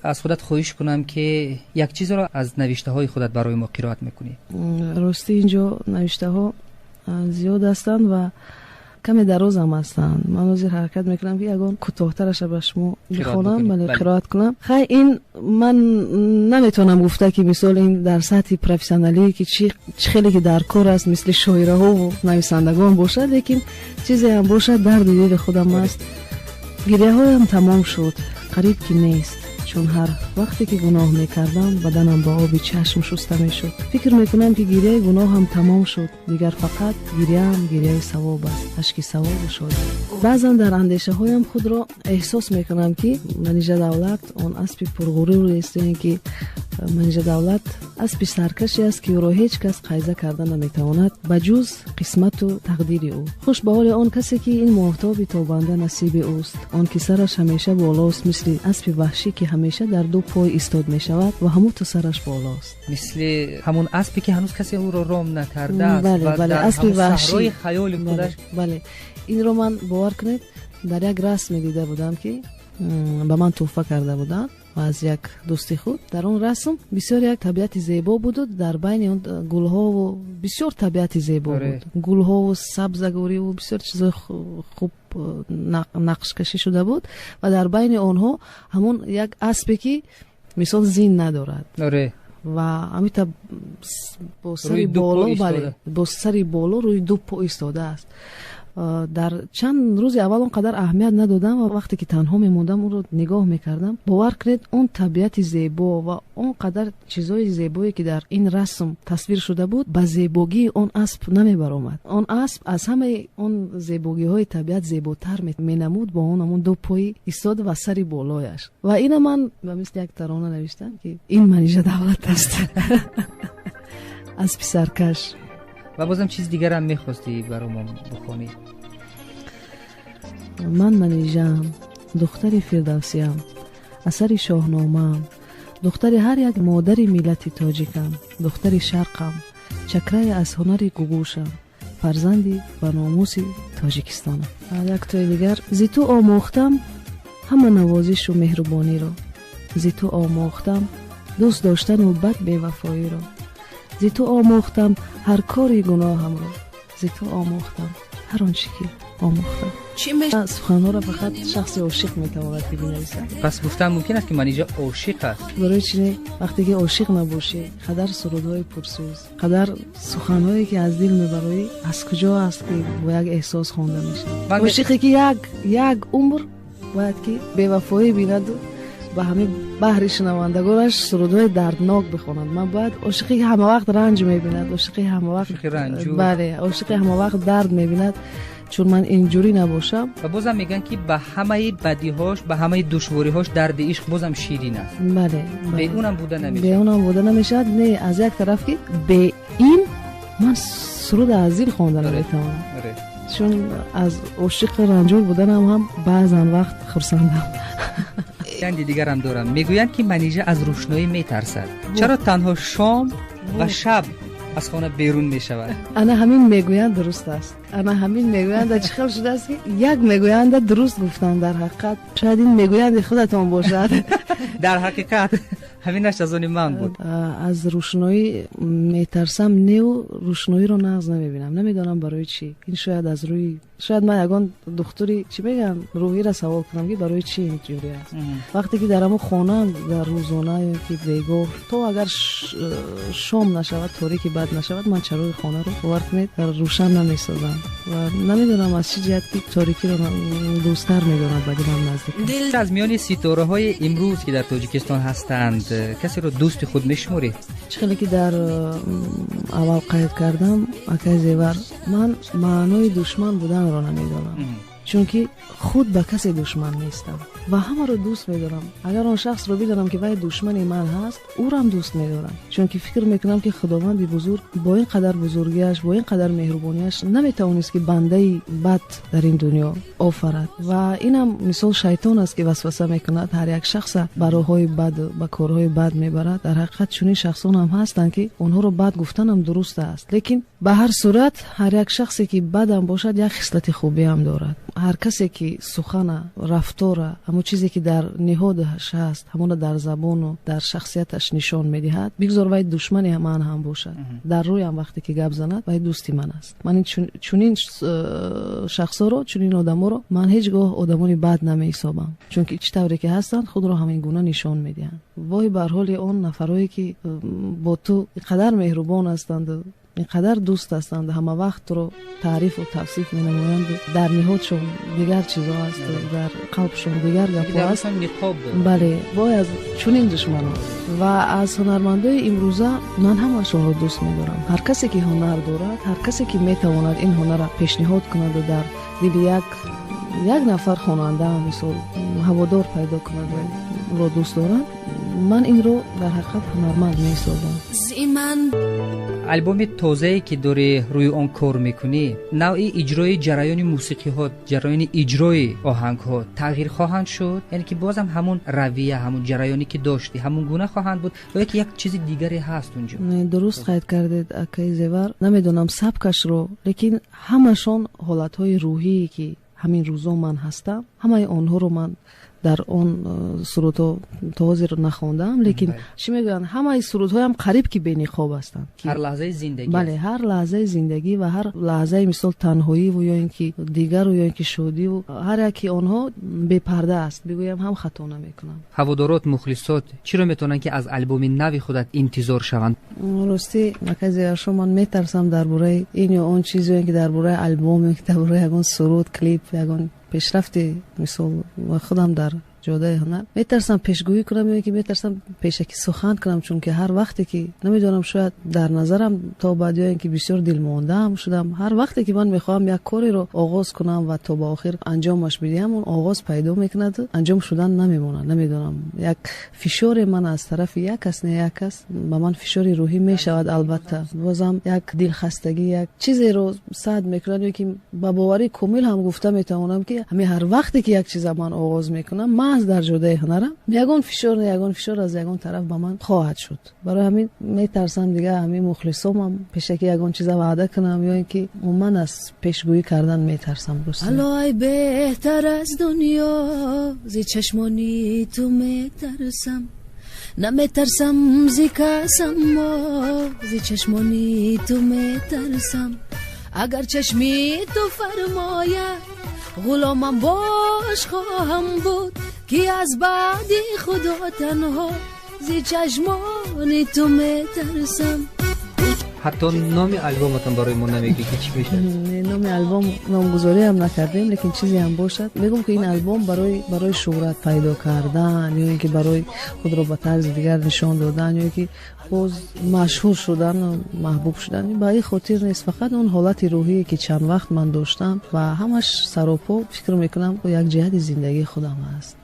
از خودت خواهش کنم که یک چیز را از نوشته های خودت برای ما قرائت میکنی. راستی اینجا نوشته ها زیاد هستند و کمی دراز هم هستند. من وزیر حرکت میکنم که یگان کوتاه‌ترش به شما بخونم ولی قرائت کنم. خیلی این من نمیتونم گفته که مثال این در سطح پروفسیونالی که چی خیلی که در کار است مثل شاعره ها و نویسندگان باشد، لیکن چیزی هم باشد درد دل خودم است. گریه هایم تمام شد، قریب که نیست، چون هر وقتی که گناه میکردم بدنم با آب چشم شسته میشد. فکر میکنم که گریه گناه هم تمام شد، دیگر فقط گریه ثواب است، اشک ثواب شد. بعضا در اندیشه هایم خود را احساس میکنم که منیژه دولت آن اسب پرغرور است، یعنی که منیژه دولت اسب سرکشی است که او را هیچ کس قیضه کردن نمیتواند بجز قسمت و تقدیر او. خوش به حال آن کسی که این ماهتاب تابنده نصیب اوست، آن که سرش همیشه بالاست، مثل اسب وحشی که همیشه در دو پای ایستاد می شود و همون تو سرش بالاست، مثل همون اسبی که هنوز کسی او را رام نکرده است. بله در اسب وحشی خیال خودش. بله این رو من باور کنید در یک رسم دیده بودم که به من تحفه کرده بودن و از یک دوستی خود. در اون رسم بسیار یک طبیعت زیبا بود و در بین اون گلها و بسیار طبیعت زیبا بود، گلها و سبزگاری و بسیار چیزای خوب نقش کشی شده بود و در بین آنها همون یک اسبی که مثال زین ندارد و همیتا با سری بالا، بله با سری بالا روی دو پا ایستاده است. در چند روز اول اونقدر اهمیت ندادم و وقتی که تنها میموندم اون رو نگاه میکردم، باور کنید اون طبیعت زیبا و اونقدر چیزای زیبایی که در این رسم تصویر شده بود به زیبایی اون اسب نمیبرآمد. اون اسب از همه اون زیبایی های طبیعت زیباتر مینمود با اون دو پای ایستاد و سری بالایش. و اینو من به مثل یک ترانه نوشتم که این منیژه دولت است. اسب سرکش. و بازم چیز دیگر هم میخواستی برای ما بخونی؟ من منیژه‌ام، دختری فردوسیم، اثر شاهنامه‌ام، دختری هر یک مادر ملت تاجیکم، دختری شرقم، چکره از هنر گوگوشم، فرزندی و ناموس تاجیکستانم. یک توی دیگر، زی تو آموختم همه نوازش و مهربانی را، زی تو آموختم دوست داشتن و بد بی‌وفایی را، زی تو آموختم هر کاری گناهم را، زی تو آموختم هر آنچه که آموختم. چی میشه؟ سخنها را فقط شخص عاشق میتواند که بنویسد. پس گفتن ممکن است که منیژه عاشق است. برای چی؟ وقتی که عاشق نباشی قدر سرودهای پرسوز، قدر سخنهایی که از دل میبری از کجا است که با یک احساس خوانده میشه. عاشقی که یک عمر باید که بی‌وفایی بیند و همه بحر شنوندگانش سرودهای دردناک بخونند. من باید عاشقی که همه وقت رنج میبیند، عاشقی همه وقت رنجور، بله عاشقی همه وقت درد میبیند، چون من اینجوری نباشم. و بازم میگن که به همه بدیهاش، به همه دشواریهاش درد عشق بازم شیرین است. بله به اونم بوده نمیشه. به اونم بوده نمیشه. نه از یک طرف که به این من سرود عزیز خواندن میتونم، چون از عاشق رنجور بودنم هم بعضن وقت خرسندم. چند دیگر هم دارم. میگویند که منیژه از روشنایی میترسد. چرا تنها شام و شب از خانه بیرون میشود؟ انا همین میگویند درست است. انا همین میگویند چه خیلی شده است که یک میگویند درست گفتن، در حقیقت شاید این میگویند خودتون باشد. در حقیقت همینش از اون من بود. از روشنایی میترسم، نیو روشنایی رو ناز نمیبینم، نمیدونم برای چی. این شاید از روی، شاید من یگان دکتری چی بگم روحی را سوال کنم که برای چی اینجوری است. وقتی که درمو خانم در روزانه که دیگو تو اگر شام نشود، تاریکی بد نشود، من چراغ خانه رو باور کنید روشن نمیسازم و نمیدونم از چه جهت که تاریکی رو دوست‌تر میدونم بعد من نزدیک. از میان ستاره های امروز که در تاجیکستان هستند کسی رو دوست خود میشموری؟ چخیلی که در اول قید کردم اکای زیور، من معنای دشمن بودن رو نمیدونم، چون که خود به کسی دشمن نیستم و همه رو دوست میدارم. اگر اون شخص رو بدونم که وای دشمن من هست، او رو هم دوست میدارم، چون که فکر میکنم که خداوند بزرگ با این قدر بزرگیش، با این قدر مهربانیش نمیتونست که بنده بد در این دنیا آفرد. و اینم مثال شیطان است که وسوسه میکند هر یک شخص به راههای بد، به کارهای بد میبرد. در حقیقت چنین شخصان هم هستند که اونها رو بد گفتن هم درست است، لیکن به هر صورت هر یک شخصی که بد هم باشد یک خصلت خوبی هم دارد. هر کسی که سخن، رفتار، همون چیزی که در نهادش هست همون در زبان و در شخصیتش نشان میدهد بگذار وای دشمنی من هم باشد در روی هم وقتی که گپ زند وای دوستی من است. من چنین شخصا رو چنین آدما رو من هیچگاه آدمانی بد نمیحسابم چون که چه طوری که هستن خود رو همین گونه نشان میدهند. وای بر حال اون نفرایی که با تو اینقدر مهربان هستند اینقدر دوست هستند همه وقت رو تعریف و توصیف می‌نمایند در نهادشون دیگر چیزا هست در قلبشون دیگر گپا هست. بله وای از چنین دشمنان و از هنرمندای امروزه من همشون رو دوست می‌دارم. هر کسی که هنر دارد هر کسی که میتواند این هنر را پیشنهاد کند و در دل یک نفر خواننده مثل هوادار پیدا کند و رو دوست دارم من این رو در حقیقت هنرمند می‌سازم. البوم تازه‌ای که داری روی اون کار میکنی نوعی اجرای جریان موسیقی ها جریان اجرای آهنگ ها تغییر خواهند شد یعنی که بازم همون رویه همون جریانی که داشتی همون گونه خواهند بود یا یک چیز دیگری هست اونجا؟ درست قید کردید اکای زیور نمیدونم سبکش رو لیکن همشون حالتهای روحی که همین روزا من هستم همه آنها رو من در اون سرودها تازه رو نخوندم لیکن چی میگن همه سرودها هم قریب که بین خواب هستند هر لحظه زندگی بله هر لحظه زندگی و هر لحظه مثل تنهایی و یا اینکه دیگر و یا اینکه شادی و هر یکی آنها بی پرده است بگویم هم خطا نمیکنم. هوادارات مخلصات چرا میتونن که از البوم نوی خودت انتظار شوند؟ راستی مکازی شما من میترسم درباره این یا اون چیزی که درباره البوم که درباره یگان سرود کلیپ یگان پیشرفتی مثل خودم در جاده هنر میترسم پیشگویی کنم یا که میترسم پیشکی سخن کنم چون که هر وقتی که نمیدونم شاید در نظرم تا بعد یا اینکه بسیار دل ماندم شدم هر وقتی که من میخوام یک کاری رو آغاز کنم و تا به آخر انجامش بدم اون آغاز پیدا میکند انجام شدن نمیمونه. نمیدونم یک فشار من از طرف یک کس نه یک کس به من فشار روحی میشود البته بازم یک دلخستگی یک چیزی رو صد میکنم یا که با باوری کامل هم گفته میتونم که همین هر وقتی که یک چیز من آغاز میکنم در جاده هنرم یگان فشار از یگان طرف به من خواهد شد. برای همین میترسم دیگه همین مخلصام پیشکی یگان چیزا وعده کنم یا اینکه من از پیشگویی کردن میترسم. الای بهتر از دنیا زی چشمانی تو میترسم نمیترسم زی کسم زی چشمانی تو میترسم اگر چشمی تو فرماید غلامم باش خواهم بود که از بعدی خدا تنها زی چشمانی تو میترسم. حتی نام البومتون برای ما نمیگی که چی میشه؟ نام البوم نامگذاری هم نکردیم لیکن چیزی هم باشد میگم که این البوم برای شهرت پیدا کردن یا اینکه برای خود رو به طرز دیگر نشان دادن یا اینکه باز مشهور شدن و محبوب شدن به این خاطر نیست فقط اون حالت روحی که چند وقت من داشتم و همش سر و پا فکر میکنم یک جهت زندگی خودم هست.